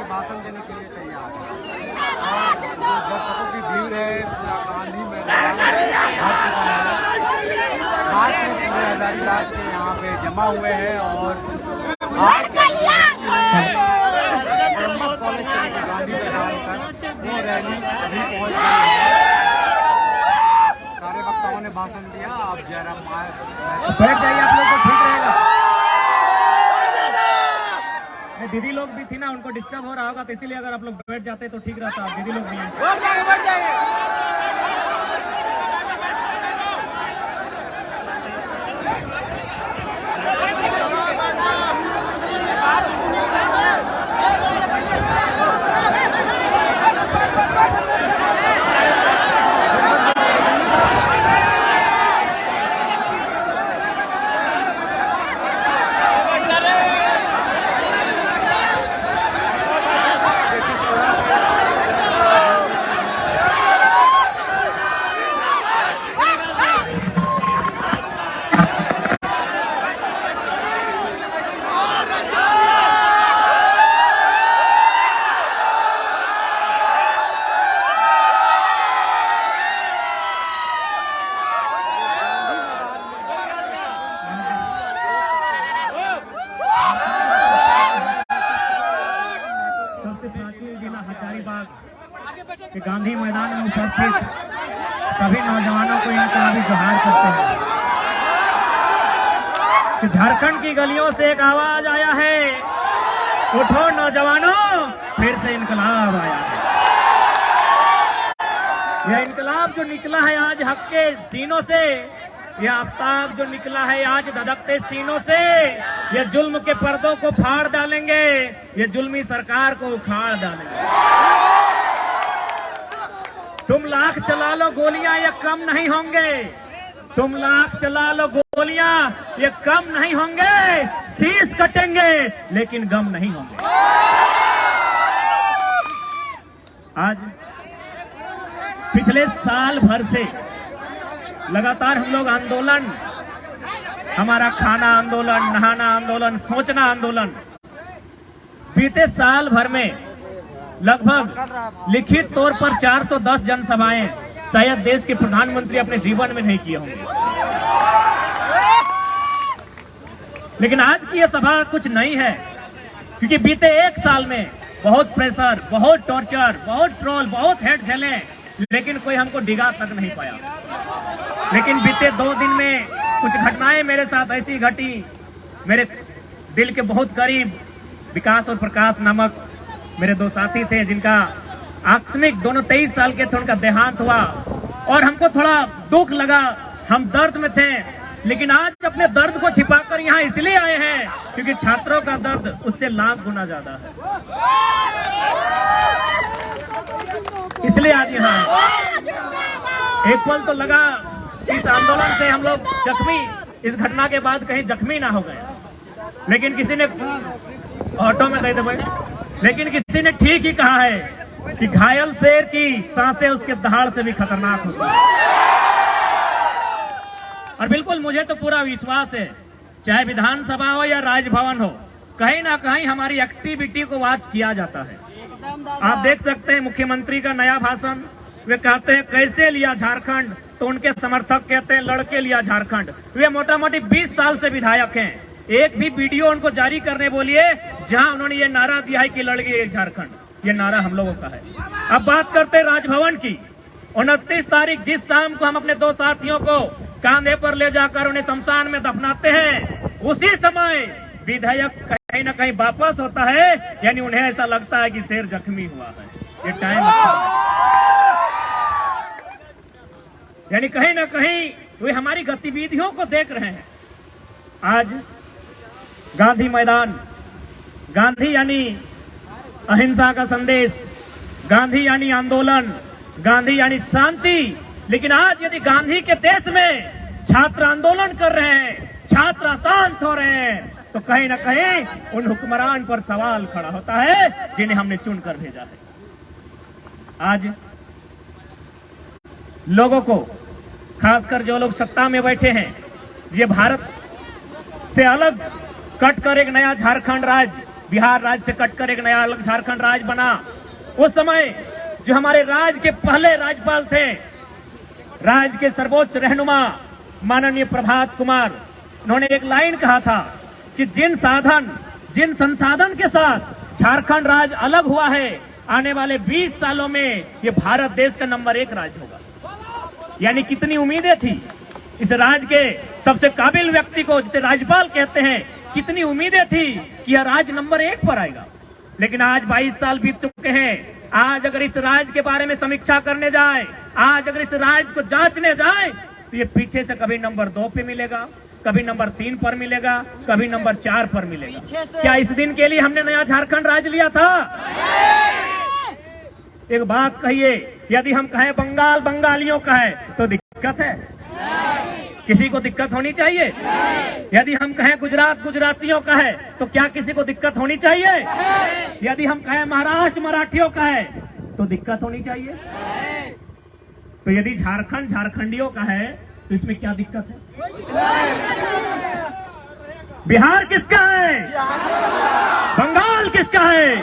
भाषण देने के लिए तैयार है और दर्शकों की भीड़ है। पूरा गांधी मैदान भर चुका है। छात्र पूरे हजारीबाग के यहाँ पे जमा हुए हैं और कॉलेज से गांधी मैदान तक वो रैली अभी पहुँच गई है। सारे वक्ताओं ने भाषण दिया। अब जयराम बैठ जाइए, आप लोग को ठीक रहेगा। दीदी लोग भी थी ना, उनको डिस्टर्ब हो रहा होगा, तो इसीलिए अगर आप लोग बैठ जाते तो ठीक रहता। दीदी लोग भी हैं। कि गांधी मैदान में उपस्थित सभी नौजवानों को इनकलाबी जोहार करते हैं कि झारखंड की गलियों से एक आवाज आया है, उठो नौजवानों, फिर से इनकलाब आया है। यह इनकलाब जो निकला है आज हक के सीनों से, यह आफ्ताब जो निकला है आज धधकते सीनों से, यह जुल्म के पर्दों को फाड़ डालेंगे, ये जुल्मी सरकार को उखाड़ डालेंगे। तुम लाख चला लो गोलियां, ये कम नहीं होंगे। तुम लाख चला लो गोलियां, ये कम नहीं होंगे। शीश कटेंगे लेकिन गम नहीं होंगे। आज पिछले साल भर से लगातार हम लोग आंदोलन, हमारा खाना आंदोलन, नहाना आंदोलन, सोचना आंदोलन, बीते साल भर में लगभग लिखित तौर पर 410 जनसभाएं शायद देश के प्रधानमंत्री अपने जीवन में नहीं किए होंगे। लेकिन आज की यह सभा कुछ नई है, क्योंकि बीते एक साल में बहुत प्रेशर, बहुत टॉर्चर, बहुत ट्रोल, बहुत हेट झेले, लेकिन कोई हमको डिगा तक नहीं पाया। लेकिन बीते 2 दिन में कुछ घटनाएं मेरे साथ ऐसी घटी, मेरे दिल के बहुत करीब विकास और प्रकाश नामक मेरे 2 साथी थे, जिनका आकस्मिक दोनों 23 साल के थे, उनका देहांत हुआ और हमको थोड़ा दुख लगा। हम दर्द में थे, लेकिन आज अपने दर्द को छिपाकर यहाँ इसलिए आए हैं क्योंकि छात्रों का दर्द उससे लाख गुना ज्यादा है, इसलिए आज यहाँ एक पल तो लगा इस आंदोलन से हम लोग जख्मी, इस घटना के बाद कहीं जख्मी ना हो गए। लेकिन किसी ने ऑटो में दे दे भाई, लेकिन किसी ने ठीक ही कहा है कि घायल शेर की सांसें उसके दहाड़ से भी खतरनाक होती है। और बिल्कुल मुझे तो पूरा विश्वास है, चाहे विधानसभा हो या राजभवन हो, कहीं ना कहीं हमारी एक्टिविटी को वॉच किया जाता है। आप देख सकते हैं मुख्यमंत्री का नया भाषण, वे कहते हैं कैसे लिया झारखंड, तो उनके समर्थक कहते हैं लड़के लिया झारखंड। वे मोटा मोटी 20 साल से विधायक हैं, एक भी वीडियो उनको जारी करने बोलिए जहां उन्होंने ये नारा दिया है कि लड़के झारखंड, ये नारा हम लोगों का है। अब बात करते हैं राजभवन की। 29 तारीख जिस शाम को हम अपने 2 साथियों को कांधे पर ले जाकर उन्हें शमशान में दफनाते हैं, उसी समय विधायक कहीं ना कहीं वापस होता है, यानी उन्हें ऐसा लगता है कि शेर जख्मी हुआ है। ये टाइम अच्छा है, यानी कहीं ना कहीं वे हमारी गतिविधियों को देख रहे हैं। आज गांधी मैदान, गांधी यानी अहिंसा का संदेश, गांधी यानी आंदोलन, गांधी यानी शांति, लेकिन आज यदि गांधी के देश में छात्र आंदोलन कर रहे हैं, छात्र अशांत हो रहे हैं, तो कहीं ना कहीं उन हुक्मरान पर सवाल खड़ा होता है जिन्हें हमने चुनकर भेजा है। आज लोगों को, खासकर जो लोग सत्ता में बैठे हैं, ये भारत से अलग कटकर एक नया झारखंड राज्य, बिहार राज्य से कटकर एक नया अलग झारखंड राज्य बना। उस समय जो हमारे राज्य के पहले राज्यपाल थे, राज्य के सर्वोच्च रहनुमा माननीय प्रभात कुमार, उन्होंने एक लाइन कहा था कि जिन संसाधन के साथ झारखंड राज्य अलग हुआ है, आने वाले 20 सालों में ये भारत देश का नंबर 1 राज्य होगा। यानी कितनी उम्मीदें थी इस राज्य के सबसे काबिल व्यक्ति को, जिसे राज्यपाल कहते हैं, कितनी उम्मीदें थी कि यह राज्य नंबर 1 पर आएगा। लेकिन आज 22 साल बीत चुके हैं। आज अगर इस राज्य के बारे में समीक्षा करने जाए, आज अगर इस राज्य को जांचने जाए, तो ये पीछे से कभी नंबर 2 पे मिलेगा, कभी नंबर 3 पर मिलेगा, कभी नंबर 4 पर मिलेगा। क्या इस दिन के लिए हमने नया झारखंड राज्य लिया था? एक बात कहिए, यदि हम कहें बंगाल बंगालियों का है तो दिक्कत है? किसी को दिक्कत होनी चाहिए? यदि हम कहें गुजरात गुजरातियों का है तो क्या किसी को दिक्कत होनी चाहिए? यदि हम कहें महाराष्ट्र मराठियों का है तो दिक्कत होनी चाहिए? तो यदि झारखंड झारखंडियों का है तो इसमें क्या दिक्कत है? बिहार किसका है? बंगाल किसका है?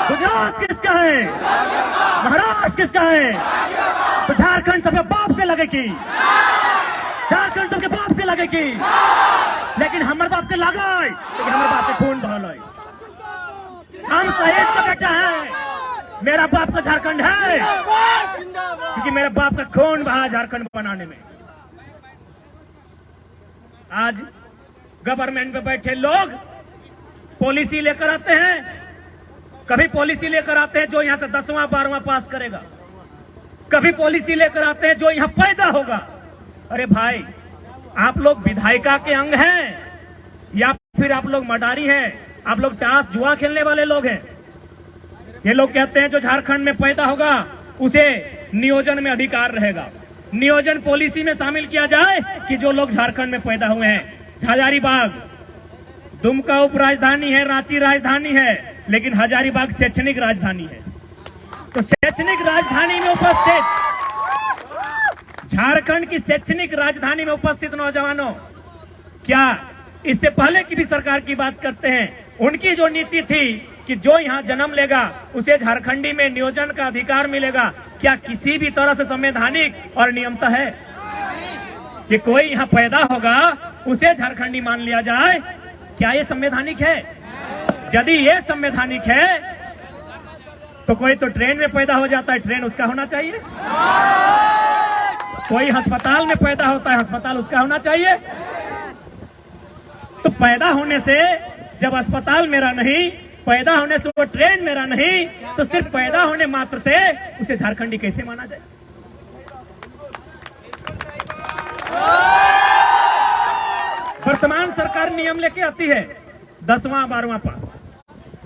गुजरात किसका है? महाराष्ट्र किसका है? तो झारखंड सबके बाप के लगेगी, झारखंड सबके बाप के लगेगी। लेकिन हमारे बाप के लगाए, लेकिन हमारे बाप के खून बहाए। हम शहीद का बेटा है, मेरा बाप का झारखंड है, क्योंकि मेरे बाप का खून बहा झारखंड बनाने में। आज गवर्नमेंट में बैठे लोग पॉलिसी लेकर आते हैं, कभी पॉलिसी लेकर आते हैं जो यहां से 10वां 12वां पास करेगा, कभी पॉलिसी लेकर आते हैं जो यहां पैदा होगा। अरे भाई, आप लोग विधायिका के अंग हैं या फिर आप लोग मडारी हैं? आप लोग टास जुआ खेलने वाले लोग हैं। ये लोग कहते हैं जो झारखंड में पैदा होगा उसे नियोजन में अधिकार रहेगा। नियोजन पॉलिसी में शामिल किया जाए कि जो लोग झारखंड में पैदा हुए हैं। हजारीबाग दुमका उप राजधानी है, रांची राजधानी है, लेकिन हजारीबाग शैक्षणिक राजधानी है। तो शैक्षणिक राजधानी में उपस्थित, झारखंड की शैक्षणिक राजधानी में उपस्थित नौजवानों, क्या इससे पहले की भी सरकार की बात करते हैं, उनकी जो नीति थी कि जो यहां जन्म लेगा उसे झारखंडी में नियोजन का अधिकार मिलेगा, क्या किसी भी तरह से संवैधानिक और नियमता है कि कोई यहां पैदा होगा उसे झारखंडी मान लिया जाए? क्या ये संवैधानिक है? यदि ये संवैधानिक है तो कोई तो ट्रेन में पैदा हो जाता है, ट्रेन उसका होना चाहिए। कोई अस्पताल में पैदा होता है, अस्पताल उसका होना चाहिए। तो पैदा होने से जब अस्पताल मेरा नहीं, पैदा होने से वो ट्रेन मेरा नहीं, तो सिर्फ पैदा होने मात्र से उसे झारखंडी कैसे माना जाए? वर्तमान सरकार नियम लेके आती है 10वां 12वां पास।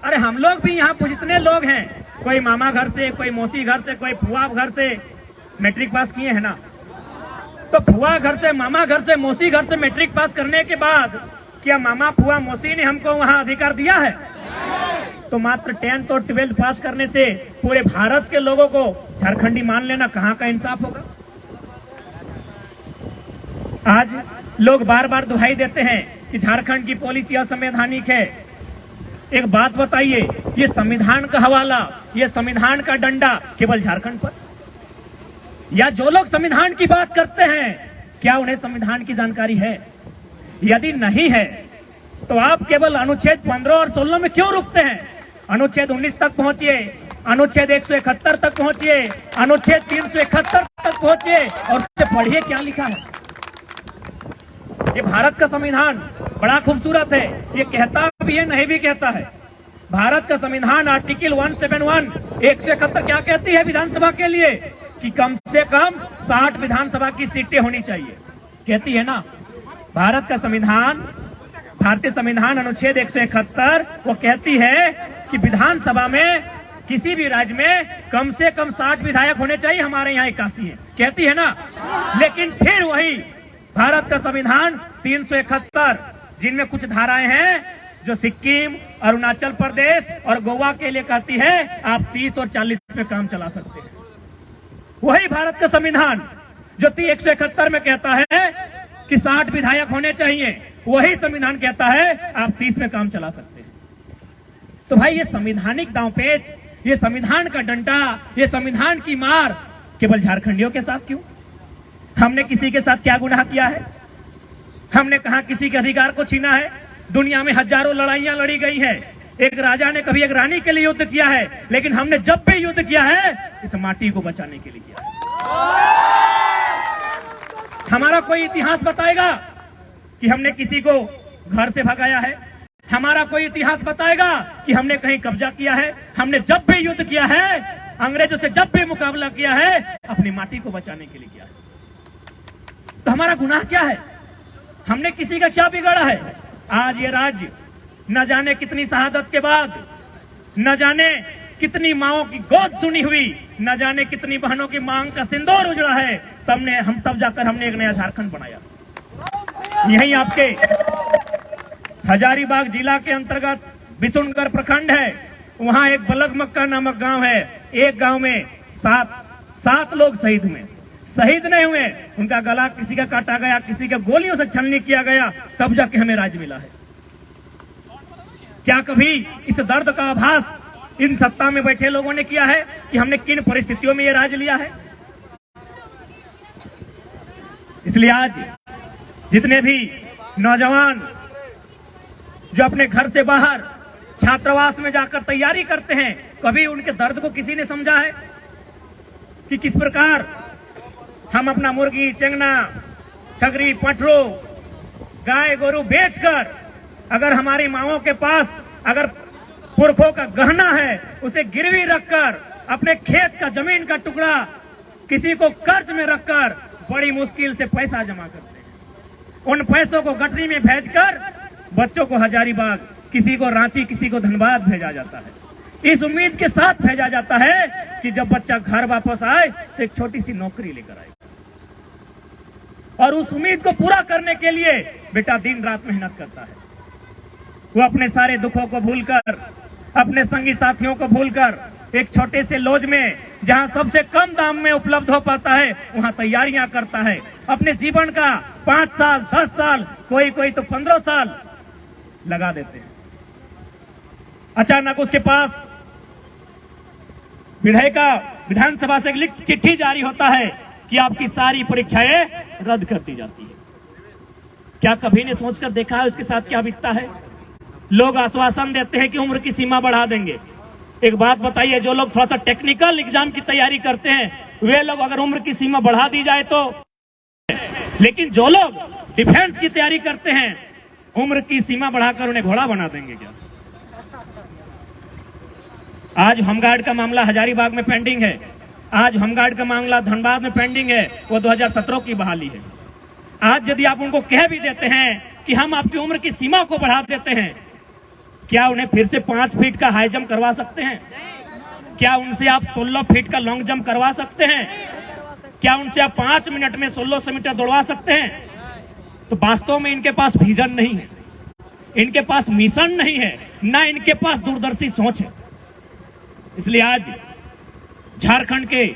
अरे हम लोग भी यहाँ जितने लोग हैं, कोई मामा घर से, कोई मौसी घर से, कोई फुआ घर से मैट्रिक पास किए हैं ना। तो फुआ घर से, मामा घर से, मौसी घर से मैट्रिक पास करने के बाद क्या मामा फुआ मौसी ने हमको वहां अधिकार दिया है? तो मात्र 10th और 12th पास करने से पूरे भारत के लोगों को झारखंडी मान लेना कहां का इंसाफ होगा? आज लोग बार बार दुहाई देते हैं कि झारखंड की पॉलिसी असंवैधानिक है। एक बात बताइए, ये संविधान का हवाला, ये संविधान का डंडा केवल झारखंड पर? या जो लोग संविधान की बात करते हैं, क्या उन्हें संविधान की जानकारी है? यदि नहीं है तो आप केवल अनुच्छेद 15 और 16 में क्यों रुकते हैं? अनुच्छेद 19 तक पहुंचिए, अनुच्छेद 171 तक पहुंचिए, अनुच्छेद 371 तक पहुंचिए और उससे पढ़िए क्या लिखा है। ये भारत का संविधान बड़ा खूबसूरत है, ये कहता भी है, नहीं भी कहता है। भारत का संविधान आर्टिकल 171 171 क्या कहती है विधानसभा के लिए? कि कम से कम 60 विधानसभा की सीटें होनी चाहिए, कहती है ना। भारत का संविधान, भारतीय संविधान अनुच्छेद 171 वो कहती है कि विधानसभा में किसी भी राज्य में कम से कम 60 विधायक होने चाहिए, हमारे यहाँ 81 है, कहती है ना। लेकिन फिर वही भारत का संविधान 371, जिनमें कुछ धाराएं हैं जो सिक्किम, अरुणाचल प्रदेश और गोवा के लिए कहती है आप 30 और 40 में काम चला सकते हैं। वही भारत का संविधान जो 171 में कहता है कि 60 विधायक होने चाहिए, वही संविधान कहता है आप 30 में काम चला सकते हैं। तो भाई ये संवैधानिक दांवपेच, ये संविधान का डंडा, ये संविधान की मार केवल झारखंडियों के साथ क्यों? हमने किसी के साथ क्या गुनाह किया है? हमने कहा किसी के अधिकार को छीना है? दुनिया में हजारों लड़ाइयां लड़ी गई है। एक राजा ने कभी एक रानी के लिए युद्ध किया है, लेकिन हमने जब भी युद्ध किया है इस माटी को बचाने के लिए किया है। हमारा कोई इतिहास बताएगा कि हमने किसी को घर से भगाया है? हमारा कोई इतिहास बताएगा कि हमने कहीं कब्जा किया है? हमने जब भी युद्ध किया है, अंग्रेजों से जब भी मुकाबला किया है, अपनी माटी को बचाने के लिए किया है। तो हमारा गुनाह क्या है? हमने किसी का क्या बिगाड़ा है? आज ये राज्य न जाने कितनी शहादत के बाद, न जाने कितनी माओं की गोद सुनी हुई, न जाने कितनी बहनों की मांग का सिंदूर उजड़ा है, तब जाकर हमने एक नया झारखंड बनाया। यही आपके हजारीबाग जिला के अंतर्गत बिशुनगढ़ प्रखंड है, वहां एक बलगमक्का नामक गांव है। एक गांव में सात लोग शहीद हुए। शहीद नहीं हुए, उनका गला किसी का काटा गया, किसी का गोलियों से छलनी किया गया, तब जाके हमें राज्य मिला है। क्या कभी इस दर्द का आभास इन सत्ता में बैठे लोगों ने किया है कि हमने किन परिस्थितियों में ये राज्य लिया है? इसलिए आज जितने भी नौजवान जो अपने घर से बाहर छात्रावास में जाकर तैयारी करते हैं, कभी उनके दर्द को किसी ने समझा है कि किस प्रकार हम अपना मुर्गी, चंगना, छगरी, पटरू, गाय गोरू बेचकर, अगर हमारी माओं के पास अगर पुरखों का गहना है, उसे गिरवी रखकर, अपने खेत का जमीन का टुकड़ा किसी को कर्ज में रखकर बड़ी मुश्किल से पैसा जमा करते हैं। उन पैसों को गठरी में भेजकर बच्चों को हजारीबाग, किसी को रांची, किसी को धनबाद भेजा जाता है। इस उम्मीद के साथ भेजा जाता है कि जब बच्चा घर वापस आए तो एक छोटी सी नौकरी लेकर आए। और उस उम्मीद को पूरा करने के लिए बेटा दिन रात मेहनत करता है। वो अपने सारे दुखों को भूलकर, अपने संगी साथियों को भूलकर, एक छोटे से लॉज में जहां सबसे कम दाम में उपलब्ध हो पाता है, वहां तैयारियां करता है। अपने जीवन का 5 साल, 10 साल, कोई तो 15 साल लगा देते हैं। अचानक उसके पास विधानसभा से लिखित चिट्ठी जारी होता है कि आपकी सारी परीक्षाएं रद्द कर दी जाती है। क्या कभी ने सोचकर देखा है उसके साथ क्या बीतता है? लोग आश्वासन देते हैं कि उम्र की सीमा बढ़ा देंगे। एक बात बताइए, जो लोग थोड़ा सा टेक्निकल एग्जाम की तैयारी करते हैं, वे लोग अगर उम्र की सीमा बढ़ा दी जाए तो, लेकिन जो लोग डिफेंस की तैयारी करते हैं, उम्र की सीमा बढ़ाकर उन्हें घोड़ा बना देंगे क्या? आज होमगार्ड का मामला हजारीबाग में पेंडिंग है। आज होमगार्ड का मामला धनबाद में पेंडिंग है, वो 2017 की बहाली है। आज यदि आप उनको कह भी देते हैं कि हम आपकी उम्र की सीमा को बढ़ा देते हैं, क्या उन्हें फिर से 5 फीट का हाई जंप करवा सकते हैं? क्या उनसे आप 16 फीट का लॉन्ग जंप करवा सकते हैं? क्या उनसे आप 5 मिनट में 1600 मीटर दौड़वा सकते हैं? तो वास्तव में इनके पास विजन नहीं है, इनके पास मिशन नहीं है, ना इनके पास दूरदर्शी सोच है। इसलिए आज झारखंड के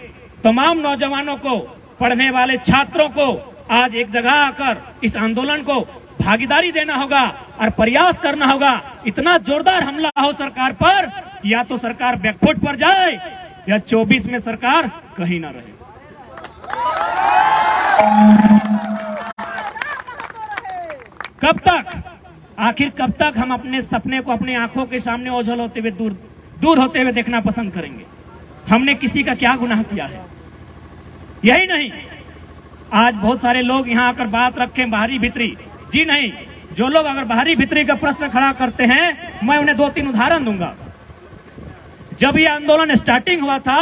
तमाम नौजवानों को, पढ़ने वाले छात्रों को आज एक जगह आकर इस आंदोलन को भागीदारी देना होगा और प्रयास करना होगा। इतना जोरदार हमला हो सरकार पर, या तो सरकार बैकफुट पर जाए या 24 में सरकार कहीं ना रहे। कब तक, आखिर कब तक हम अपने सपने को अपनी आंखों के सामने ओझल होते हुए दूर होते हुए देखना पसंद करेंगे? हमने किसी का क्या गुनाह किया है? यही नहीं, आज बहुत सारे लोग यहां आकर बात रखें बाहरी भीतरी। जी नहीं, जो लोग अगर बाहरी भीतरी का प्रश्न खड़ा करते हैं, मैं उन्हें 2-3 उदाहरण दूंगा। जब ये आंदोलन स्टार्टिंग हुआ था,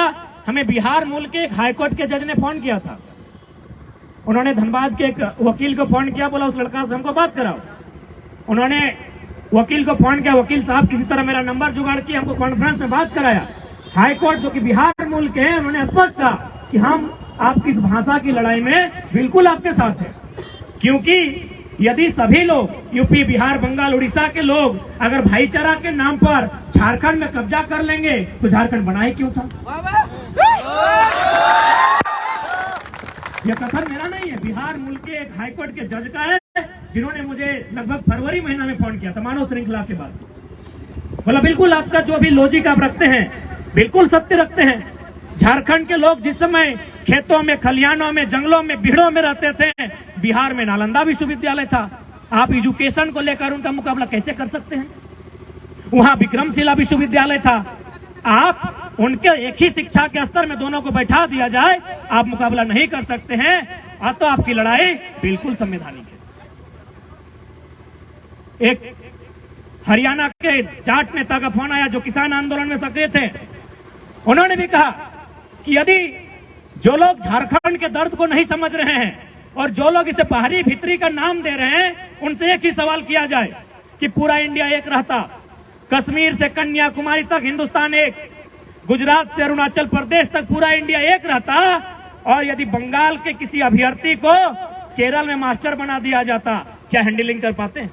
हमें बिहार मूल के एक हाईकोर्ट के जज ने फोन किया था। उन्होंने धनबाद के एक वकील को फोन किया, बोला उस लड़का से हमको बात कराओ। उन्होंने वकील को फोन किया, वकील साहब किसी तरह मेरा नंबर जुगाड़ किया, हमको कॉन्फ्रेंस में बात कराया। हाईकोर्ट जो कि बिहार मूल के हैं, उन्होंने स्पष्ट कहा कि हम आपकी इस भाषा की लड़ाई में बिल्कुल आपके साथ हैं, क्योंकि यदि सभी लोग यूपी, बिहार, बंगाल, उड़ीसा के लोग अगर भाईचारा के नाम पर झारखंड में कब्जा कर लेंगे तो झारखंड बना ही क्यों था? यह कथन मेरा नहीं है, बिहार मूल के एक हाईकोर्ट के जज का है, जिन्होंने मुझे लगभग फरवरी महीना में फोन किया था मानव श्रृंखला के बाद। बोला बिल्कुल आपका जो भी लॉजिक आप रखते हैं बिल्कुल सत्य रखते हैं। झारखंड के लोग जिस समय खेतों में, खलिहानों में, जंगलों में, बिहड़ों में रहते थे, बिहार में नालंदा विश्वविद्यालय था। आप एजुकेशन को लेकर उनका मुकाबला कैसे कर सकते हैं? वहां विक्रमशिला विश्वविद्यालय था। आप उनके एक ही शिक्षा के स्तर में दोनों को बैठा दिया जाए, आप मुकाबला नहीं कर सकते हैं। अब तो आपकी लड़ाई बिल्कुल संवैधानिक है। एक हरियाणा के जाट नेता का फोन आया जो किसान आंदोलन में सक्रिय थे। उन्होंने भी कहा कि यदि जो लोग झारखंड के दर्द को नहीं समझ रहे हैं और जो लोग इसे बाहरी भीतरी का नाम दे रहे हैं, उनसे एक ही सवाल किया जाए कि पूरा इंडिया एक रहता, कश्मीर से कन्याकुमारी तक हिंदुस्तान एक, गुजरात से अरुणाचल प्रदेश तक पूरा इंडिया एक रहता, और यदि बंगाल के किसी अभ्यर्थी को केरल में मास्टर बना दिया जाता, क्या हैंडलिंग कर पाते हैं?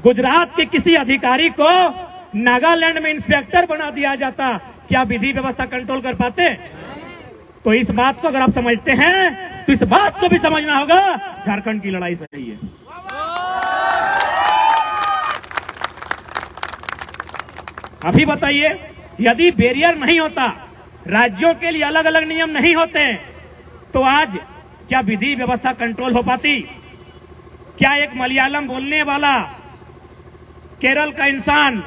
गुजरात के किसी अधिकारी को नागालैंड में इंस्पेक्टर बना दिया जाता, क्या विधि व्यवस्था कंट्रोल कर पाते? तो इस बात को अगर आप समझते हैं तो इस बात को भी समझना होगा, झारखंड की लड़ाई सही है। अभी बताइए, यदि बैरियर नहीं होता, राज्यों के लिए अलग अलग नियम नहीं होते, तो आज क्या विधि व्यवस्था कंट्रोल हो पाती? क्या एक मलयालम बोलने वाला केरल का इंसान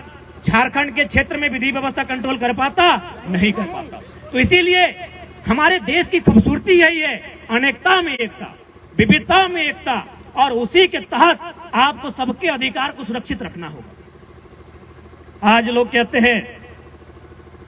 झारखंड के क्षेत्र में विधि व्यवस्था कंट्रोल कर पाता? नहीं कर पाता। तो इसीलिए हमारे देश की खूबसूरती यही है, अनेकता में एकता, विविधता में एकता, और उसी के तहत आपको सबके अधिकार को सुरक्षित रखना होगा। आज लोग कहते हैं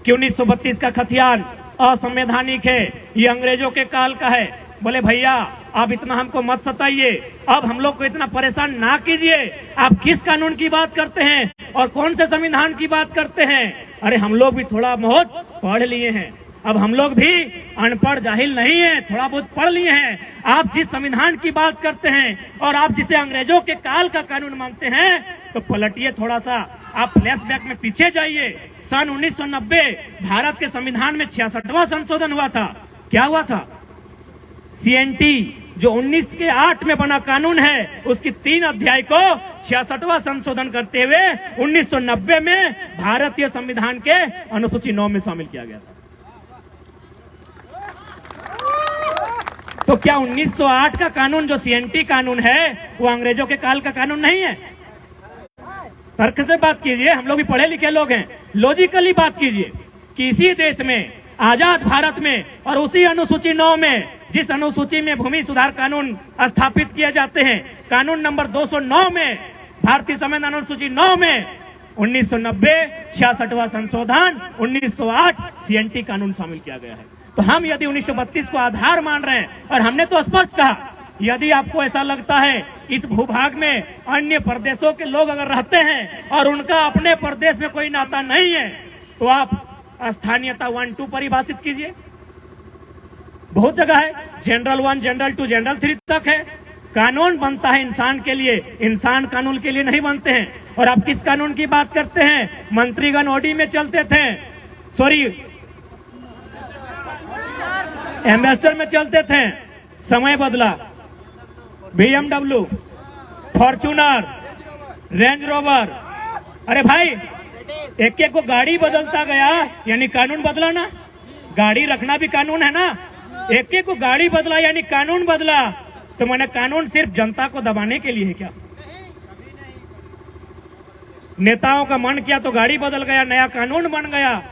कि 1932 का खतियान असंवैधानिक है, ये अंग्रेजों के काल का है। बोले भैया आप इतना हमको मत सताइए, अब हम लोग को इतना परेशान ना कीजिए। आप किस कानून की बात करते हैं और कौन से संविधान की बात करते हैं? अरे हम लोग भी थोड़ा बहुत पढ़ लिए हैं, अब हम लोग भी अनपढ़ जाहिल नहीं है, थोड़ा बहुत पढ़ लिए हैं। आप जिस संविधान की बात करते हैं और आप जिसे अंग्रेजों के काल का कानून मानते हैं, तो पलटिए थोड़ा सा, आप फ्लैशबैक में पीछे जाइए। सन 1990 भारत के संविधान में 66वां संशोधन हुआ था। क्या हुआ था? सीएनटी जो 1908 में बना कानून है, उसकी 3 अध्याय को 66वां संशोधन करते हुए 1990 में भारतीय संविधान के अनुसूची 9 में शामिल किया गया था। तो क्या 1908 का कानून जो सीएनटी कानून है वो अंग्रेजों के काल का कानून नहीं है? तर्क से बात कीजिए, हम लोग भी पढ़े लिखे लोग हैं, लॉजिकली बात कीजिए कि इसी देश में, आजाद भारत में, और उसी अनुसूची 9 में, जिस अनुसूची में भूमि सुधार कानून स्थापित किए जाते हैं, कानून नंबर 209 में, भारतीय संविधान अनुसूची 9 में 1990 66वां संशोधन 1908 सीएनटी कानून शामिल किया गया है। तो हम यदि 1932 को आधार मान रहे हैं, और हमने तो स्पष्ट कहा, यदि आपको ऐसा लगता है इस भूभाग में अन्य प्रदेशों के लोग अगर रहते हैं और उनका अपने प्रदेश में कोई नाता नहीं है, तो आप स्थानीयता 1-2 परिभाषित कीजिए। बहुत जगह है, जनरल 1, जनरल 2, जनरल 3 तक है। कानून बनता है इंसान के लिए, इंसान कानून के लिए नहीं बनते हैं। और आप किस कानून की बात करते हैं? मंत्रीगण ओडी में चलते थे, सॉरी एम्बेसडर में चलते थे, समय बदला, BMW, फॉर्च्यूनर, रेंज रोवर। अरे भाई एक एक को गाड़ी बदलता गया, यानी कानून बदला ना? गाड़ी रखना भी कानून है ना? एक एक को गाड़ी बदला यानी कानून बदला। तो मैंने कानून सिर्फ जनता को दबाने के लिए है क्या? नेताओं का मन किया तो गाड़ी बदल गया, नया कानून बन गया।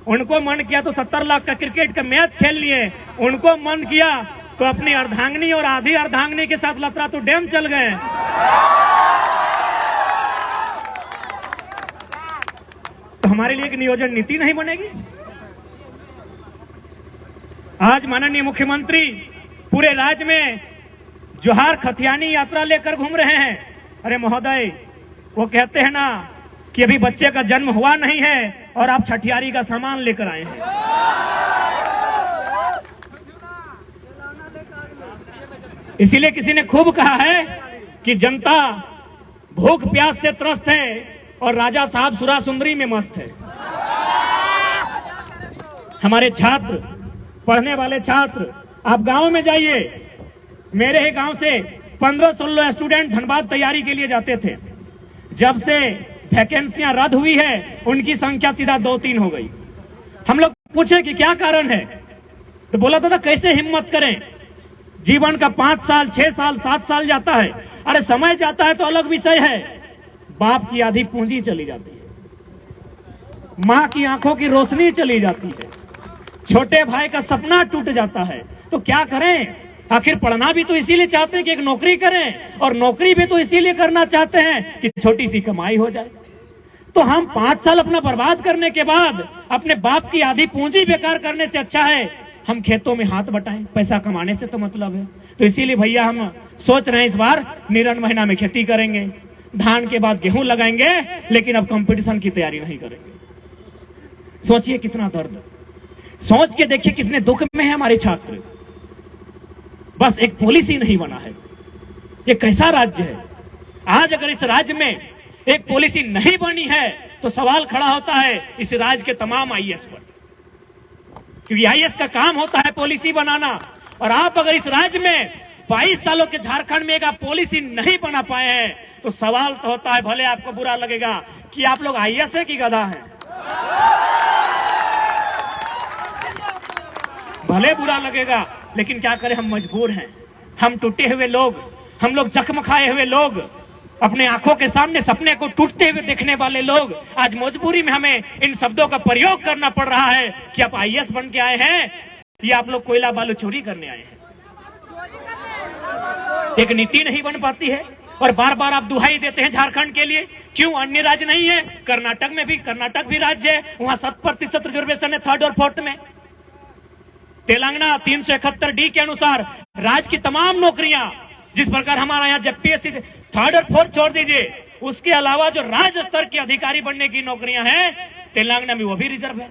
उनको मन किया तो 70 लाख का क्रिकेट का मैच खेल लिए। उनको मन किया तो अपनी अर्धांगिनी और आधी अर्धांगिनी के साथ लतरातू डैम चल गए। तो हमारे लिए एक नियोजन नीति नहीं बनेगी? आज माननीय मुख्यमंत्री पूरे राज्य में जोहार खतियानी यात्रा लेकर घूम रहे हैं। अरे महोदय, वो कहते हैं ना कि अभी बच्चे का जन्म हुआ नहीं है और आप छठियारी का सामान लेकर आए हैं। इसीलिए किसी ने खूब कहा है कि जनता भूख प्यास से त्रस्त है और राजा साहब सुरा सुंदरी में मस्त है। हमारे छात्र, पढ़ने वाले छात्र, आप गांव में जाइए। मेरे ही गांव से 15-16 स्टूडेंट धनबाद तैयारी के लिए जाते थे। जब से वैकेंसियां रद्द हुई है उनकी संख्या सीधा 2-3 हो गई। हम लोग पूछे कि क्या कारण है, तो बोला था कैसे हिम्मत करें, जीवन का 5 साल 6 साल 7 साल जाता है। अरे समय जाता है तो अलग विषय है, बाप की आधी पूंजी चली जाती है, मां की आंखों की रोशनी चली जाती है, छोटे भाई का सपना टूट जाता है। तो क्या करें? आखिर पढ़ना भी तो इसीलिए चाहते हैं कि एक नौकरी करें, और नौकरी भी तो इसीलिए करना चाहते हैं कि छोटी सी कमाई हो जाए। तो हम 5 साल अपना बर्बाद करने के बाद अपने बाप की आधी पूंजी बेकार करने से अच्छा है हम खेतों में हाथ बटाएं। पैसा कमाने से तो मतलब है। तो इसीलिए भैया हम सोच रहे हैं इस बार निरन महीना में खेती करेंगे, धान के बाद गेहूं लगाएंगे, लेकिन अब कंपटीशन की तैयारी नहीं करेंगे। सोचिए कितना दर्द, सोच के देखिए कितने दुख में है हमारे छात्र। बस एक पॉलिसी नहीं बना है। ये कैसा राज्य है? आज अगर इस राज्य में एक पॉलिसी नहीं बनी है तो सवाल खड़ा होता है इस राज्य के तमाम आईएएस पर, क्योंकि आईएएस का काम होता है पॉलिसी बनाना। और आप अगर इस राज्य में 22 सालों के झारखंड में एक आप पॉलिसी नहीं बना पाए हैं तो सवाल तो होता है, भले आपको बुरा लगेगा कि आप लोग आईएएस है कि गधा है, भले बुरा लगेगा, लेकिन क्या करें, हम मजबूर हैं। हम टूटे हुए लोग, हम लोग जख्म खाए हुए लोग, अपने आंखों के सामने सपने को टूटते हुए देखने वाले लोग, आज मजबूरी में हमें इन शब्दों का प्रयोग करना पड़ रहा है कि आप आईएएस बन के आए हैं या आप लोग कोयला बालू चोरी करने आए हैं। एक नीति नहीं बन पाती है और बार बार आप दुहाई देते हैं झारखंड के लिए। क्यों अन्य राज्य नहीं है? कर्नाटक भी राज्य है, वहां 7% रिजर्वेशन है 3rd और 4th में। तेलंगाना 371D के अनुसार राज्य की तमाम नौकरियां, जिस प्रकार हमारा यहाँ जेपीएससी 3rd और 4th छोड़ दीजिए, उसके अलावा जो राज्य स्तर के अधिकारी बनने की नौकरियां हैं तेलंगाना में वो भी रिजर्व है।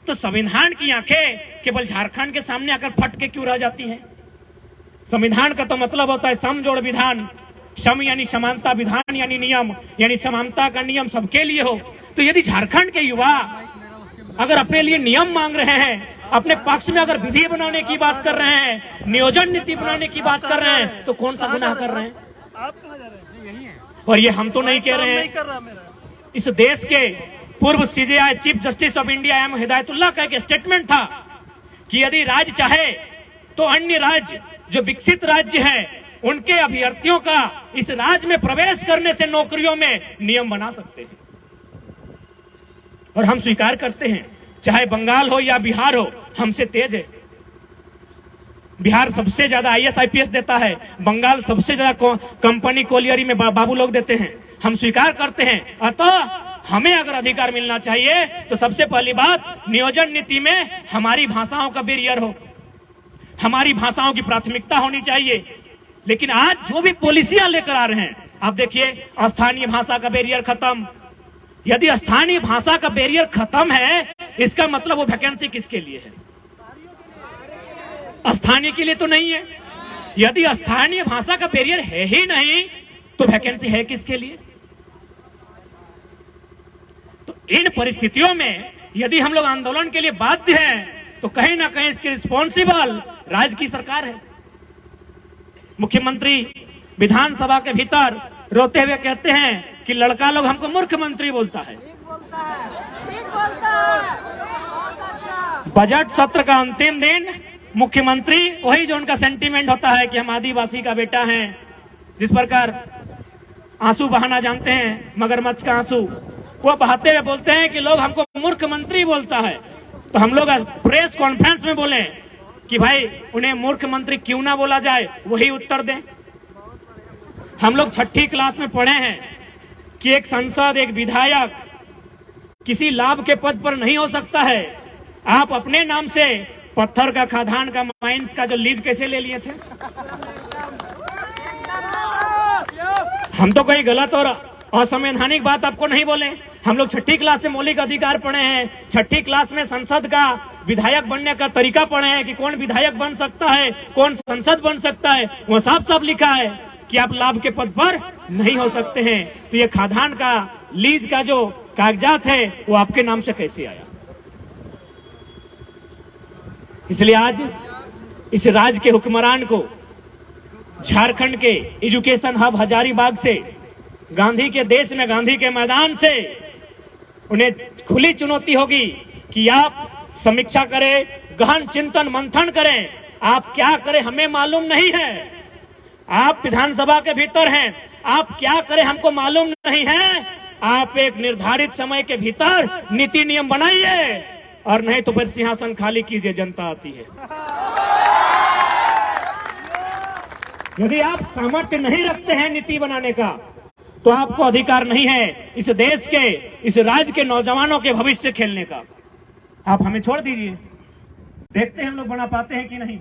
तो संविधान की आंखें केवल झारखंड के सामने आकर फट के क्यों रह जाती हैं? संविधान का तो मतलब होता है समजोड़ विधान। सम यानी समानता, विधान यानी नियम, यानी समानता का नियम सबके लिए हो। तो यदि झारखंड के युवा अगर अपने लिए नियम मांग रहे हैं, अपने पक्ष में अगर विधि बनाने की बात कर रहे हैं, नियोजन नीति बनाने की बात कर रहे हैं, तो कौन सा गुनाह कर रहे हैं? आप कहाँ जा रहे हैं? और ये हम तो नहीं कह रहे हैं। इस देश के पूर्व CJI chief justice of India M Hidayatullah का एक स्टेटमेंट था कि यदि राज्य चाहे तो अन्य राज्य जो विकसित राज्य हैं उनके अभ्यर्थियों का इस राज्य में प्रवेश करने से नौकरियों में नियम बना सकते हैं। और हम स्वीकार करते हैं, चाहे बंगाल हो या बिहार हो, हमसे तेज है। बिहार सबसे ज्यादा आईएएस आईपीएस देता है, बंगाल सबसे ज्यादा कंपनी कोलियरी में बाबू लोग देते हैं। हम स्वीकार करते हैं। अतः हमें अगर अधिकार मिलना चाहिए तो सबसे पहली बात, नियोजन नीति में हमारी भाषाओं का बैरियर हो, हमारी भाषाओं की प्राथमिकता होनी चाहिए। लेकिन आज जो भी पॉलिसियां लेकर आ रहे हैं, आप देखिए, स्थानीय भाषा का बैरियर खत्म। यदि स्थानीय भाषा का बैरियर खत्म है, इसका मतलब वो वैकेंसी किसके लिए है? स्थानीय के लिए तो नहीं है। यदि स्थानीय भाषा का बैरियर है ही नहीं तो वैकेंसी है किसके लिए? तो इन परिस्थितियों में यदि हम लोग आंदोलन के लिए बाध्य हैं तो कहीं ना कहीं इसके रिस्पॉन्सिबल राज्य की सरकार है। मुख्यमंत्री विधानसभा के भीतर रोते हुए कहते हैं कि लड़का लोग हमको मूर्ख मंत्री बोलता है। बजट सत्र का अंतिम दिन मुख्यमंत्री वही जो उनका सेंटीमेंट होता है कि हम आदिवासी का बेटा हैं, जिस प्रकार आंसू बहाना जानते हैं, मगरमच्छ का आंसू, वो बहाते हुए बोलते हैं कि लोग हमको मूर्ख मंत्री बोलता है। तो हम लोग प्रेस कॉन्फ्रेंस में बोले कि भाई उन्हें मूर्ख मंत्री क्यों ना बोला जाए, वही उत्तर दें। हम लोग 6ठी क्लास में पढ़े हैं कि एक सांसद, एक विधायक किसी लाभ के पद पर नहीं हो सकता है। आप अपने नाम से पत्थर का खदान का माइंस का जो लीज कैसे ले लिए थे? हम तो कोई गलत और असंवैधानिक बात आपको नहीं बोले। हम लोग 6ठी क्लास में मौलिक अधिकार पढ़े हैं, 6ठी क्लास में संसद का विधायक बनने का तरीका पढ़े हैं कि कौन विधायक बन सकता है, कौन संसद बन सकता है। वो साफ साफ लिखा है कि आप लाभ के पद पर नहीं हो सकते हैं। तो ये खादान का लीज का जो कागजात है वो आपके नाम से कैसे आया? इसलिए आज इस राज्य के हुक्मरान को झारखंड के एजुकेशन हब हजारीबाग से, गांधी के देश में, गांधी के मैदान से उन्हें खुली चुनौती होगी कि आप समीक्षा करें, गहन चिंतन मंथन करें। आप क्या करें हमें मालूम नहीं है। आप विधानसभा के भीतर हैं, आप क्या करें हमको मालूम नहीं है। आप एक निर्धारित समय के भीतर नीति नियम बनाइए, और नहीं तो फिर सिंहासन खाली कीजिए, जनता आती है। यदि आप सामर्थ्य नहीं रखते हैं नीति बनाने का, तो आपको अधिकार नहीं है इस देश के, इस राज्य के नौजवानों के भविष्य खेलने का। आप हमें छोड़ दीजिए, देखते हैं हम लोग बना पाते हैं कि नहीं।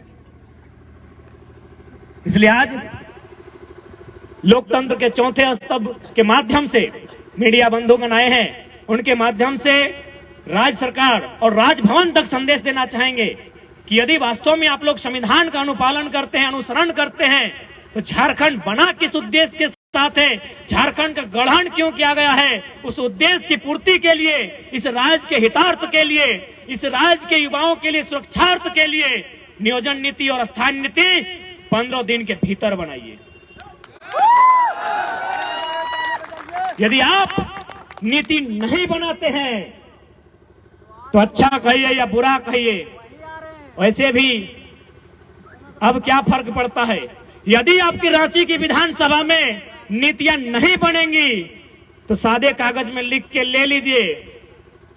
इसलिए आज लोकतंत्र के चौथे स्तंभ के माध्यम से मीडिया बंधुगण आए हैं, उनके माध्यम से राज्य सरकार और राजभवन तक संदेश देना चाहेंगे कि यदि वास्तव में आप लोग संविधान का अनुपालन करते हैं, अनुसरण करते हैं, तो झारखंड बना किस उद्देश्य के साथ है, झारखंड का गठन क्यों किया गया है, उस उद्देश्य की पूर्ति के लिए, इस राज्य के हितार्थ के लिए, इस राज्य के युवाओं के लिए सुरक्षार्थ के लिए नियोजन नीति और स्थान नीति 15 दिन के भीतर बनाइए। यदि आप नीति नहीं बनाते हैं तो अच्छा कहिए या बुरा कहिए, वैसे भी अब क्या फर्क पड़ता है। यदि आपकी रांची की विधानसभा में नीतियां नहीं बनेंगी तो सादे कागज में लिख के ले लीजिए,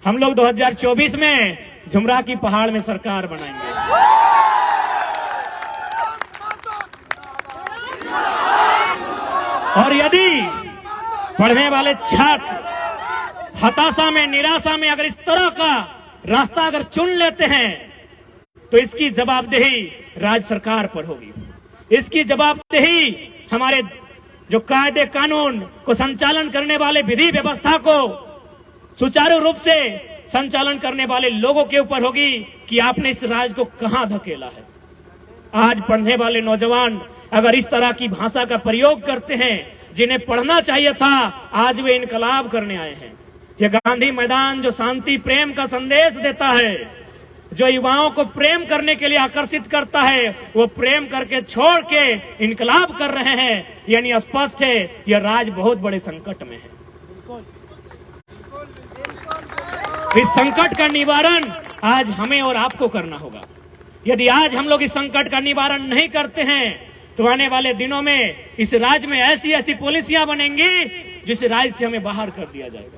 हम लोग 2024 में झुमरा की पहाड़ में सरकार बनाएंगे। और यदि पढ़ने वाले छात्र हताशा में, निराशा में अगर इस तरह का रास्ता अगर चुन लेते हैं, तो इसकी जवाबदेही राज्य सरकार पर होगी। इसकी जवाबदेही हमारे जो कायदे कानून को संचालन करने वाले, विधि व्यवस्था को सुचारू रूप से संचालन करने वाले लोगों के ऊपर होगी कि आपने इस राज्य को कहां धकेला है। आज पढ़ने वाले नौजवान अगर इस तरह की भाषा का प्रयोग करते हैं, जिन्हें पढ़ना चाहिए था, आज वे इनकलाब करने आए हैं। यह गांधी मैदान जो शांति प्रेम का संदेश देता है, जो युवाओं को प्रेम करने के लिए आकर्षित करता है, वो प्रेम करके छोड़ के इनकलाब कर रहे हैं। यानी स्पष्ट है यह राज्य बहुत बड़े संकट में है। इस संकट का निवारण आज हमें और आपको करना होगा। यदि आज हम लोग इस संकट का निवारण नहीं करते हैं, तो आने वाले दिनों में इस राज्य में ऐसी ऐसी पॉलिसियां बनेंगी जिस राज्य से हमें बाहर कर दिया जाएगा।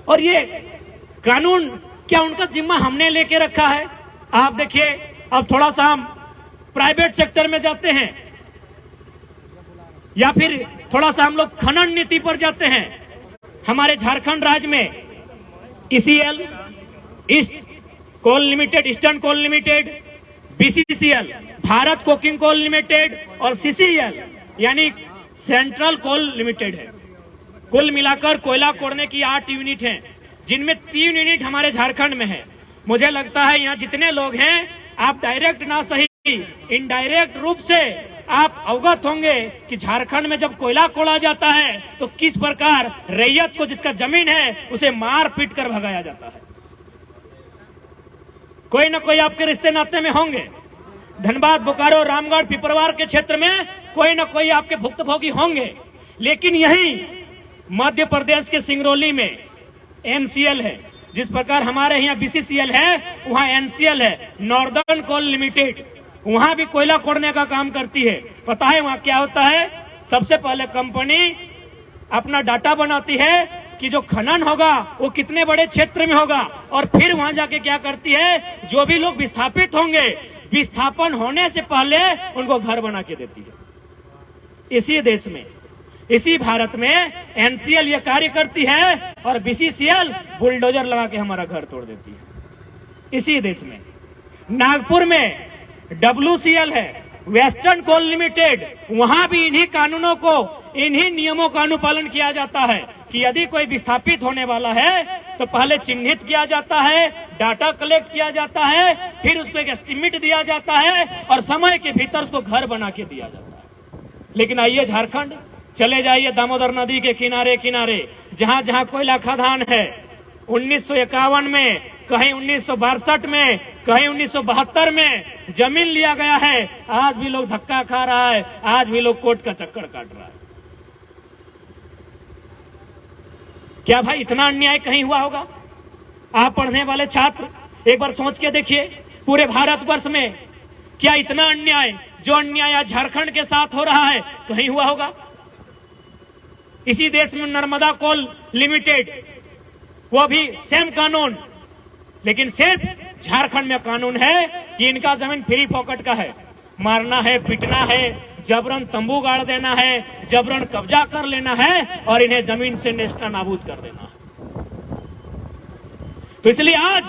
और ये कानून क्या उनका जिम्मा हमने लेके रखा है? आप देखिए, अब थोड़ा सा हम प्राइवेट सेक्टर में जाते हैं, या फिर थोड़ा सा हम लोग खनन नीति पर जाते हैं। हमारे झारखंड राज्य में ECL, east coal limited, eastern coal limited, BCCL, Bharat coking coal limited और सीसीएल यानी सेंट्रल कोल लिमिटेड है। कुल मिलाकर कोयला कोड़ने की 8 यूनिट हैं, जिनमें 3 यूनिट हमारे झारखंड में है। मुझे लगता है यहाँ जितने लोग हैं, आप डायरेक्ट ना सही इनडायरेक्ट रूप से आप अवगत होंगे कि झारखंड में जब कोयला कोड़ा जाता है तो किस प्रकार रैयत को, जिसका जमीन है, उसे मार पीट कर भगाया जाता है। कोई ना कोई आपके रिश्ते नाते में होंगे। धनबाद, बोकारो, रामगढ़, पिपरवार के क्षेत्र में कोई ना कोई आपके भुक्तभोगी होंगे। लेकिन यही मध्य प्रदेश के सिंगरौली में एनसीएल है, जिस प्रकार हमारे यहाँ बीसीसीएल है, वहाँ एनसीएल है, नॉर्दर्न कोल लिमिटेड, वहां भी कोयला खोदने का काम करती है। पता है वहां क्या होता है? सबसे पहले कंपनी अपना डाटा बनाती है कि जो खनन होगा वो कितने बड़े क्षेत्र में होगा, और फिर वहां जाके क्या करती है, जो भी लोग विस्थापित होंगे, विस्थापन होने से पहले उनको घर बना के देती है। इसी देश में, इसी भारत में एनसीएल ये कार्य करती है और बीसीसीएल बुलडोजर लगा के हमारा घर तोड़ देती है। इसी देश में नागपुर में WCL है, वेस्टर्न कोल लिमिटेड, वहां भी इन्हीं कानूनों को इन्हीं नियमों का अनुपालन किया जाता है कि यदि कोई विस्थापित होने वाला है तो पहले चिन्हित किया जाता है, डाटा कलेक्ट किया जाता है, फिर उसको एक एस्टिमेट दिया जाता है और समय के भीतर उसको घर बना के दिया जाता है। लेकिन आइए झारखंड चले जाइए, दामोदर नदी के किनारे किनारे जहां जहां कोयला खदान है, 1951 में, कहीं 1962 में, कहीं 1972 में जमीन लिया गया है, आज भी लोग धक्का खा रहा है, आज भी लोग कोर्ट का चक्कर काट रहा है। क्या भाई इतना अन्याय कहीं हुआ होगा? आप पढ़ने वाले छात्र एक बार सोच के देखिए, पूरे भारतवर्ष में क्या इतना अन्याय, जो अन्याय आज झारखंड के साथ हो रहा है, कहीं हुआ होगा? इसी देश में नर्मदा कोल लिमिटेड, वो भी सेम कानून, लेकिन सिर्फ झारखंड में कानून है कि इनका जमीन फ्री पॉकेट का है, मारना है, पीटना है, जबरन तंबू गाड़ देना है, जबरन कब्जा कर लेना है और इन्हें जमीन से नेस्ता नाबूद कर देना है। तो इसलिए आज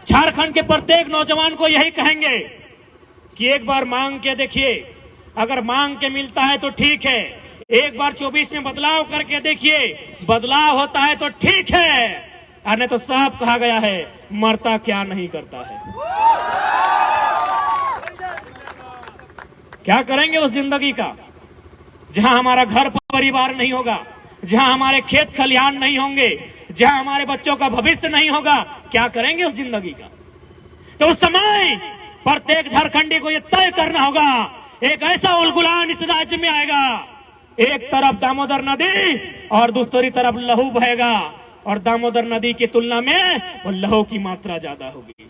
झारखंड के प्रत्येक नौजवान को यही कहेंगे कि एक बार मांग के देखिए, अगर मांग के मिलता है तो ठीक है, एक बार 24 में बदलाव करके देखिए, बदलाव होता है तो ठीक है, और नहीं तो साफ कहा गया है, मरता क्या नहीं करता है। क्या करेंगे उस जिंदगी का जहां हमारा घर परिवार नहीं होगा, जहां हमारे खेत खलिहान नहीं होंगे, जहां हमारे बच्चों का भविष्य नहीं होगा? क्या करेंगे उस जिंदगी का? तो उस समय प्रत्येक झारखंडी को यह तय करना होगा, एक ऐसा उलगुलान इस राज्य में आएगा, एक तरफ दामोदर नदी और दूसरी तरफ लहू बहेगा, और दामोदर नदी की तुलना में वो लहू की मात्रा ज्यादा होगी।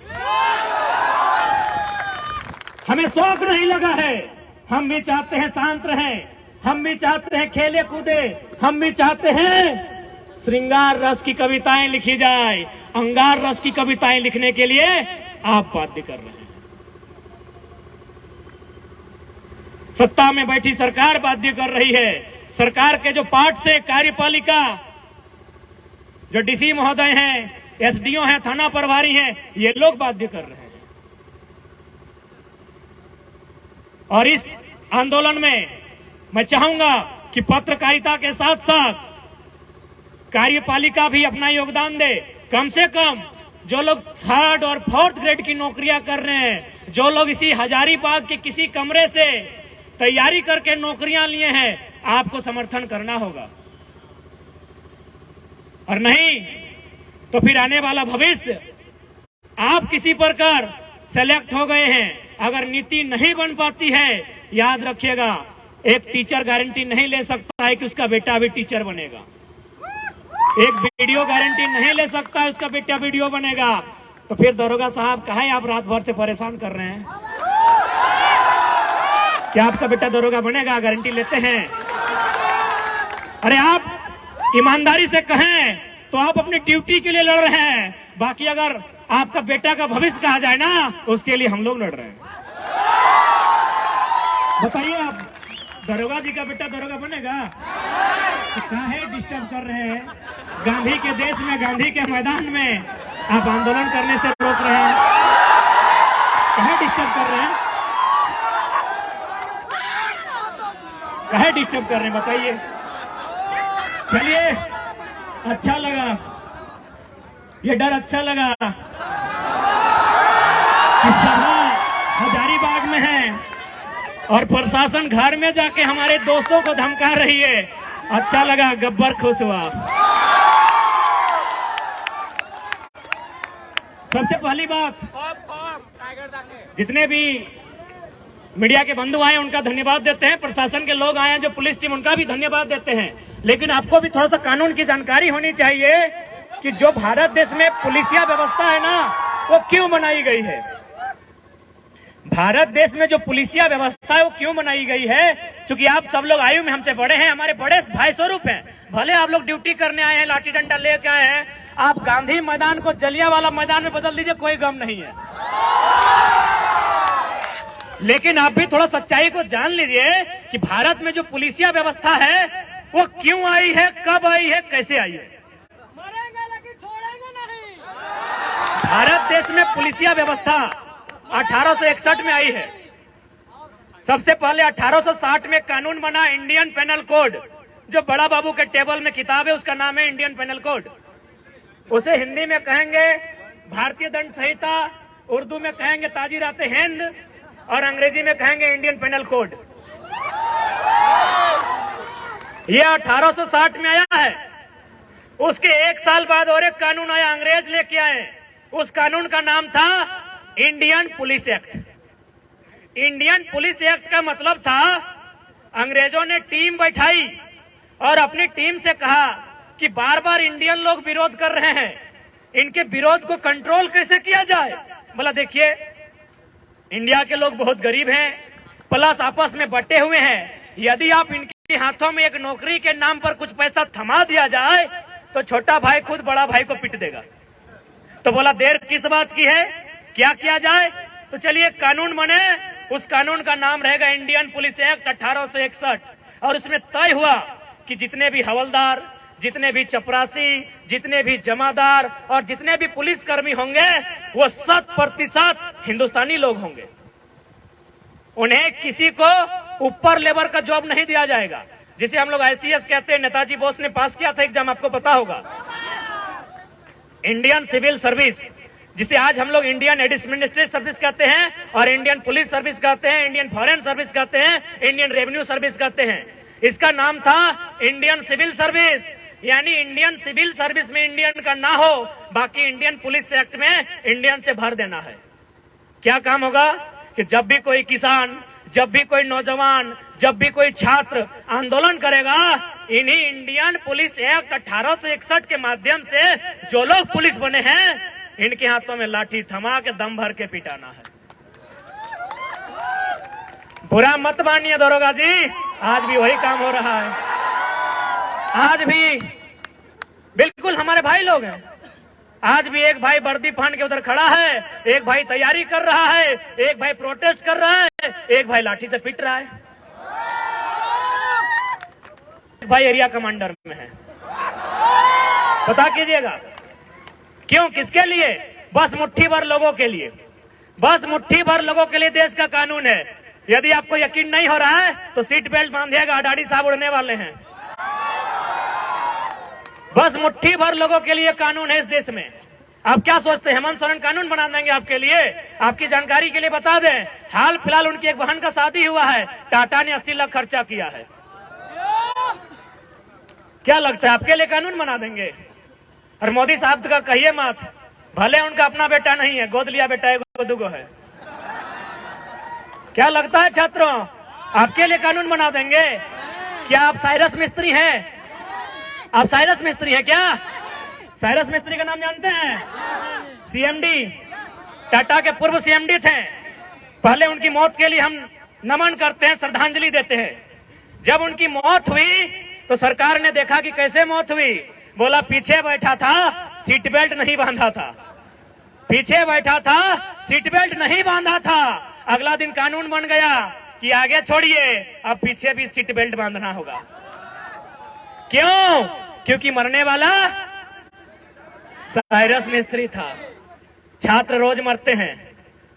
हमें शौक नहीं लगा है, हम भी चाहते हैं शांत रहें, हम भी चाहते हैं खेले कूदे, हम भी चाहते हैं श्रृंगार रस की कविताएं लिखी जाए, अंगार रस की कविताएं लिखने के लिए आप बाध्य कर रहे हैं। सत्ता में बैठी सरकार बाध्य कर रही है, सरकार के जो पार्ट से कार्यपालिका, जो डीसी महोदय हैं, एसडीओ हैं, थाना प्रभारी हैं, ये लोग बाध्य कर रहे हैं। और इस आंदोलन में मैं चाहूंगा कि पत्रकारिता के साथ साथ कार्यपालिका भी अपना योगदान दे। कम से कम जो लोग 3rd और 4th ग्रेड की नौकरियां कर रहे हैं, जो लोग इसी हजारीबाग के किसी कमरे से तैयारी करके नौकरियां लिए हैं, आपको समर्थन करना होगा, और नहीं तो फिर आने वाला भविष्य, आप किसी प्रकार सेलेक्ट हो गए हैं, अगर नीति नहीं बन पाती है, याद रखिएगा, एक टीचर गारंटी नहीं ले सकता है कि उसका बेटा भी टीचर बनेगा, एक वीडियो गारंटी नहीं ले सकता है उसका बेटा वीडियो बनेगा। तो फिर दरोगा साहब काहे आप रात भर से परेशान कर रहे हैं? क्या आपका बेटा दरोगा बनेगा? गारंटी लेते हैं? अरे आप ईमानदारी से कहें तो आप अपनी ड्यूटी के लिए लड़ रहे हैं, बाकी अगर आपका बेटा का भविष्य कहा जाए ना, उसके लिए हम लोग लड़ रहे हैं। बताइए, आप दरोगा जी का बेटा दरोगा बनेगा? काहे डिस्टर्ब कर रहे हैं? गांधी के देश में, गांधी के मैदान में आप आंदोलन करने से रोक रहे हैं, काहे डिस्टर्ब कर रहे हैं? काहे डिस्टर्ब कर रहे हैं बताइए? चलिए, अच्छा लगा, ये डर अच्छा लगा कि सभा हजारीबाग में है और प्रशासन घर में जाके हमारे दोस्तों को धमका रही है। अच्छा लगा, गब्बर खुश हुआ। सबसे पहली बात, जितने भी मीडिया के बंधु आए उनका धन्यवाद देते हैं, प्रशासन के लोग आए हैं, जो पुलिस टीम, उनका भी धन्यवाद देते हैं। लेकिन आपको भी थोड़ा सा कानून की जानकारी होनी चाहिए कि जो भारत देश में पुलिसिया व्यवस्था है ना, वो क्यों बनाई गई है। भारत देश में जो पुलिसिया व्यवस्था है वो क्यों बनाई गई है? क्योंकि आप सब लोग आयु में हमसे बड़े हैं, हमारे बड़े भाई स्वरूप हैं। भले आप लोग ड्यूटी करने आए हैं, लाठी डंडा लेके आए हैं, आप गांधी मैदान को जलियांवाला मैदान में बदल दीजिए, कोई गम नहीं है। लेकिन आप भी थोड़ा सच्चाई को जान लीजिए कि भारत में जो पुलिसिया व्यवस्था है वो क्यों आई है, कब आई है, कैसे आई है। मरेंगे लेकिन छोड़ेंगे नहीं। भारत देश में पुलिसिया व्यवस्था 1861 में आई है। सबसे पहले 1860 में कानून बना इंडियन पेनल कोड, जो बड़ा बाबू के टेबल में किताब है उसका नाम है इंडियन पेनल कोड। उसे हिंदी में कहेंगे भारतीय दंड संहिता, उर्दू में कहेंगे ताजीरात हिंद और अंग्रेजी में कहेंगे इंडियन पेनल कोड। यह 1860 में आया है। उसके एक साल बाद और एक कानून आया, अंग्रेज लेके आए। उस कानून का नाम था Indian police act. Indian police act का मतलब था, अंग्रेजों ने टीम बैठाई और अपनी टीम से कहा कि बार बार इंडियन लोग विरोध कर रहे हैं, इनके विरोध को कंट्रोल कैसे किया जाए। बोला देखिए, इंडिया के लोग बहुत गरीब हैं, प्लस आपस में बटे हुए हैं, यदि आप इनके हाथों में एक नौकरी के नाम पर कुछ पैसा थमा दिया जाए तो छोटा भाई खुद बड़ा भाई को पीट देगा। तो बोला देर किस बात की है, क्या किया जाए। तो चलिए कानून बने, उस कानून का नाम रहेगा इंडियन पुलिस एक्ट 1861। और उसमें तय हुआ कि जितने भी हवलदार, जितने भी चपरासी, जितने भी जमादार और जितने भी पुलिसकर्मी होंगे वो 100% हिंदुस्तानी लोग होंगे। उन्हें किसी को ऊपर लेवल का जॉब नहीं दिया जाएगा, जिसे हम लोग ICS कहते हैं। नेताजी बोस ने पास किया था एग्जाम, आपको पता होगा। इंडियन सिविल सर्विस, जिसे आज हम लोग इंडियन एडमिनिस्ट्रेटिव सर्विस कहते हैं और इंडियन पुलिस सर्विस कहते हैं, इंडियन फॉरेन सर्विस कहते हैं, इंडियन रेवेन्यू सर्विस कहते हैं। इसका नाम था इंडियन सिविल सर्विस। यानी इंडियन सिविल सर्विस में इंडियन का ना हो, बाकी इंडियन पुलिस एक्ट में इंडियन से भर देना है। क्या काम होगा कि जब भी कोई किसान, जब भी कोई नौजवान, जब भी कोई छात्र आंदोलन करेगा, इन्हीं इंडियन पुलिस एक्ट 1861 के माध्यम से जो लोग पुलिस बने हैं, इनके हाथों में लाठी थमा के दम भर के पिटाना है। बुरा मत मानिए दरोगा जी, आज भी वही काम हो रहा है। आज भी बिल्कुल हमारे भाई लोग हैं। आज भी एक भाई वर्दी पहन के उधर खड़ा है, एक भाई तैयारी कर रहा है, एक भाई प्रोटेस्ट कर रहा है, एक भाई लाठी से पिट रहा है, एक भाई एरिया कमांडर में है। पता कीजिएगा क्यों, किसके लिए? बस मुट्ठी भर लोगों के लिए, बस मुट्ठी भर लोगों के लिए देश का कानून है। यदि आपको यकीन नहीं हो रहा है तो सीट बेल्ट बांधिएगा, अडाड़ी साहब उड़ने वाले हैं। बस मुट्ठी भर लोगों के लिए कानून है इस देश में। आप क्या सोचते हैं हेमंत सोरेन कानून बना देंगे आपके लिए? आपकी जानकारी के लिए बता दें, हाल फिलहाल उनकी एक बहन का शादी हुआ है, टाटा ने 80 लाख खर्चा किया है। क्या लगता है आपके लिए कानून बना देंगे? और मोदी साहब का कहिए मत, भले उनका अपना बेटा नहीं है, गोद लिया बेटा एगो दुगो है। क्या लगता है छात्रों, आपके लिए कानून बना देंगे? क्या आप साइरस मिस्त्री हैं? आप साइरस मिस्त्री हैं क्या? साइरस मिस्त्री का नाम जानते हैं? CMD, टाटा के पूर्व CMD थे। पहले उनकी मौत के लिए हम नमन करते हैं, श्रद्धांजलि देते हैं। जब उनकी मौत हुई तो सरकार ने देखा कि कैसे मौत हुई। बोला पीछे बैठा था, सीट बेल्ट नहीं बांधा था, पीछे बैठा था, सीट बेल्ट नहीं बांधा था। अगला दिन कानून बन गया कि आगे छोड़िए, अब पीछे भी सीट बेल्ट बांधना होगा। क्यों? क्योंकि मरने वाला साइरस मिस्त्री था। छात्र रोज मरते हैं।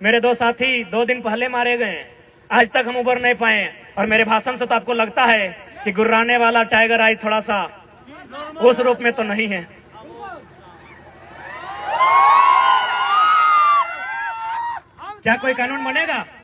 मेरे 2 साथी 2 दिन पहले मारे गए, आज तक हम उबर नहीं पाए। और मेरे भाषण से तो आपको लगता है कि गुर्राने वाला टाइगर आई थोड़ा सा उस रूप में तो नहीं है। क्या कोई कानून बनेगा?